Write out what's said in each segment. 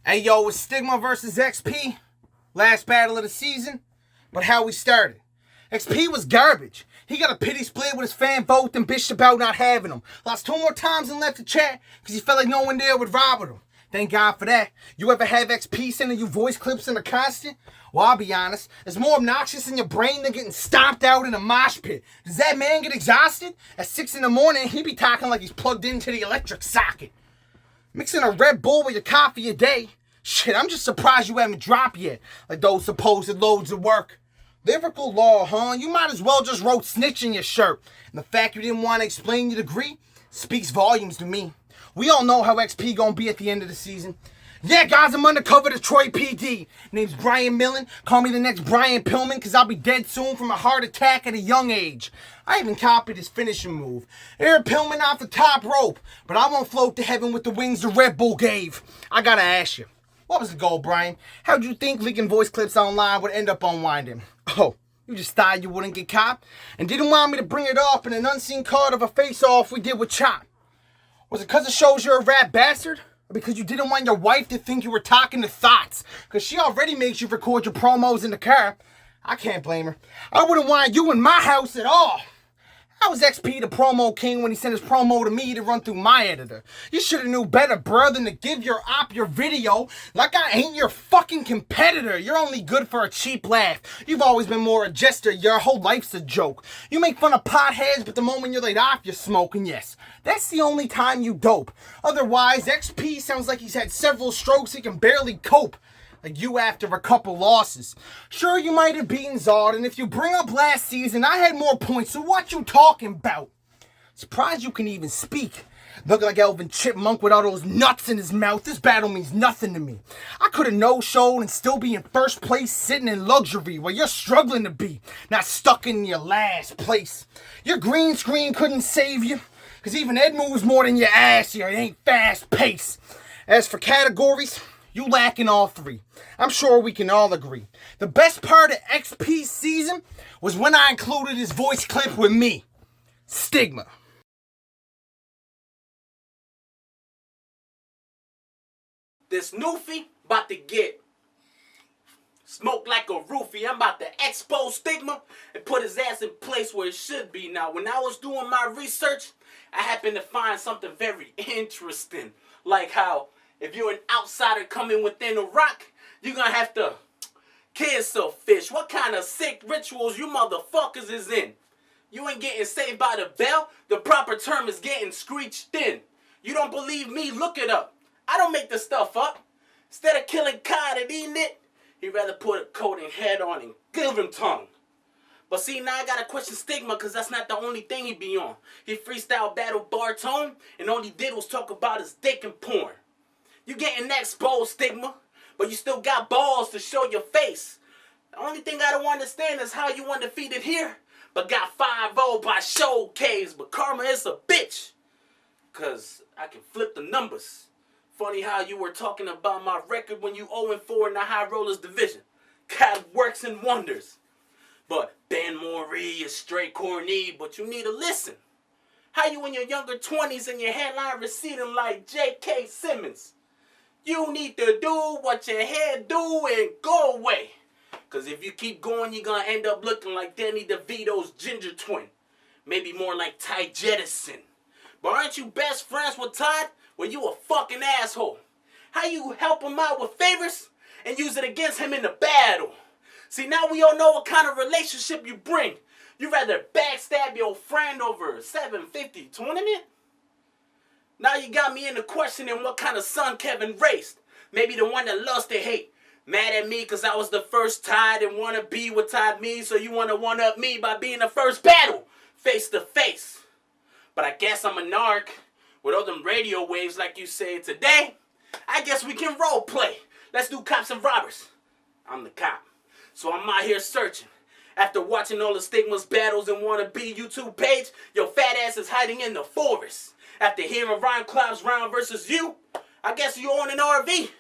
Hey yo, it's Stigma versus XP. Last battle of the season. But how we started. XP was garbage. He got a pity split with his fan vote and bitched about not having him. Lost 2 more times and left the chat because he felt like no one there would vibe with him. Thank God for that. You ever have XP sending you voice clips in a constant? Well, I'll be honest. It's more obnoxious in your brain than getting stomped out in a mosh pit. Does that man get exhausted? At 6 in the morning, he be talking like he's plugged into the electric socket. Mixing a Red Bull with your coffee a day. Shit, I'm just surprised you haven't dropped yet. Like those supposed loads of work. Lyrical law, huh? You might as well just wrote snitch in your shirt. And the fact you didn't want to explain your degree speaks volumes to me. We all know how XP gonna be at the end of the season. Yeah, guys, I'm undercover Detroit PD. Name's Brian Millen. Call me the next Brian Pillman, because I'll be dead soon from a heart attack at a young age. I even copied his finishing move. Air Pillman off the top rope, but I won't float to heaven with the wings the Red Bull gave. I gotta ask you, what was the goal, Brian? How'd you think leaking voice clips online would end up unwinding? Oh, you just thought you wouldn't get caught? And didn't want me to bring it up in an unseen card of a face-off we did with Chop? Was it because it shows you're a rat bastard? Or because you didn't want your wife to think you were talking to thoughts? Because she already makes you record your promos in the car. I can't blame her. I wouldn't want you in my house at all. How was XP the promo king when he sent his promo to me to run through my editor? You should have knew better, bro, than to give your op your video like I ain't your fucking competitor. You're only good for a cheap laugh. You've always been more a jester. Your whole life's a joke. You make fun of potheads, but the moment you're laid off, you're smoking, yes. That's the only time you dope. Otherwise, XP sounds like he's had several strokes he can barely cope. Like you after a couple losses. Sure, you might have beaten Zod, and if you bring up last season, I had more points, so what you talking about? Surprised you can even speak. Looking like Elvin Chipmunk with all those nuts in his mouth, this battle means nothing to me. I could have no-showed and still be in first place sitting in luxury where you're struggling to be, not stuck in your last place. Your green screen couldn't save you, because even Ed moves more than your ass here, it ain't fast pace. As for categories, you lack in all 3. I'm sure we can all agree. The best part of XP's season was when I included his voice clip with me. Stigma. This Newfie about to get smoked like a roofie. I'm about to expose Stigma and put his ass in place where it should be. Now, when I was doing my research, I happened to find something very interesting. Like how if you're an outsider coming within a rock, you're gonna have to kiss a fish. What kind of sick rituals you motherfuckers is in? You ain't getting saved by the bell. The proper term is getting screeched in. You don't believe me? Look it up. I don't make this stuff up. Instead of killing cod and eating it, he'd rather put a coat and head on and give him tongue. But see, now I gotta question Stigma, because that's not the only thing he be on. He freestyle battle bar tone, and all he did was talk about his dick and porn. You getting exposed, Stigma, but you still got balls to show your face. The only thing I don't understand is how you undefeated here, but got 5-0 by Showcase. But karma is a bitch, because I can flip the numbers. Funny how you were talking about my record when you 0-4 in the High Rollers division. God works and wonders. But Ben Moree is straight corny, but you need to listen. How you in your younger 20s and your headline receding like J.K. Simmons? You need to do what your head do and go away. Because if you keep going, you're going to end up looking like Danny DeVito's ginger twin. Maybe more like Ty Jettison. But aren't you best friends with Todd? Well, you a fucking asshole. How you help him out with favors and use it against him in the battle? See, now we all know what kind of relationship you bring. You rather backstab your friend over a 750 tournament? Now you got me into questioning what kind of son Kevin raised. Maybe the one that loves to hate. Mad at me because I was the first Tide and want to be what Tide me, so you want to one-up me by being the first battle, face to face. But I guess I'm a narc with all them radio waves like you say today. I guess we can role play. Let's do cops and robbers. I'm the cop, so I'm out here searching. After watching all the Stigma's battles and wannabe YouTube page, your fat ass is hiding in the forest. After hearing Ryan Clapp's round versus you, I guess you own an RV.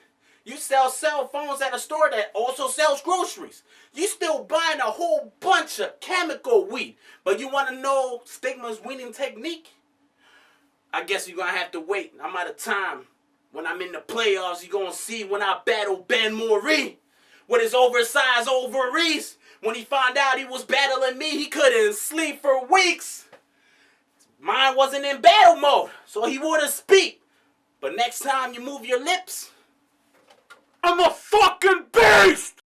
You sell cell phones at a store that also sells groceries. You still buying a whole bunch of chemical weed. But you want to know Stigma's winning technique? I guess you're going to have to wait. I'm out of time. When I'm in the playoffs, you gonna see when I battle Ben Mori with his oversized ovaries. When he found out he was battling me, he couldn't sleep for weeks. Mine wasn't in battle mode, so he wouldn't speak. But next time you move your lips, I'm a fucking beast!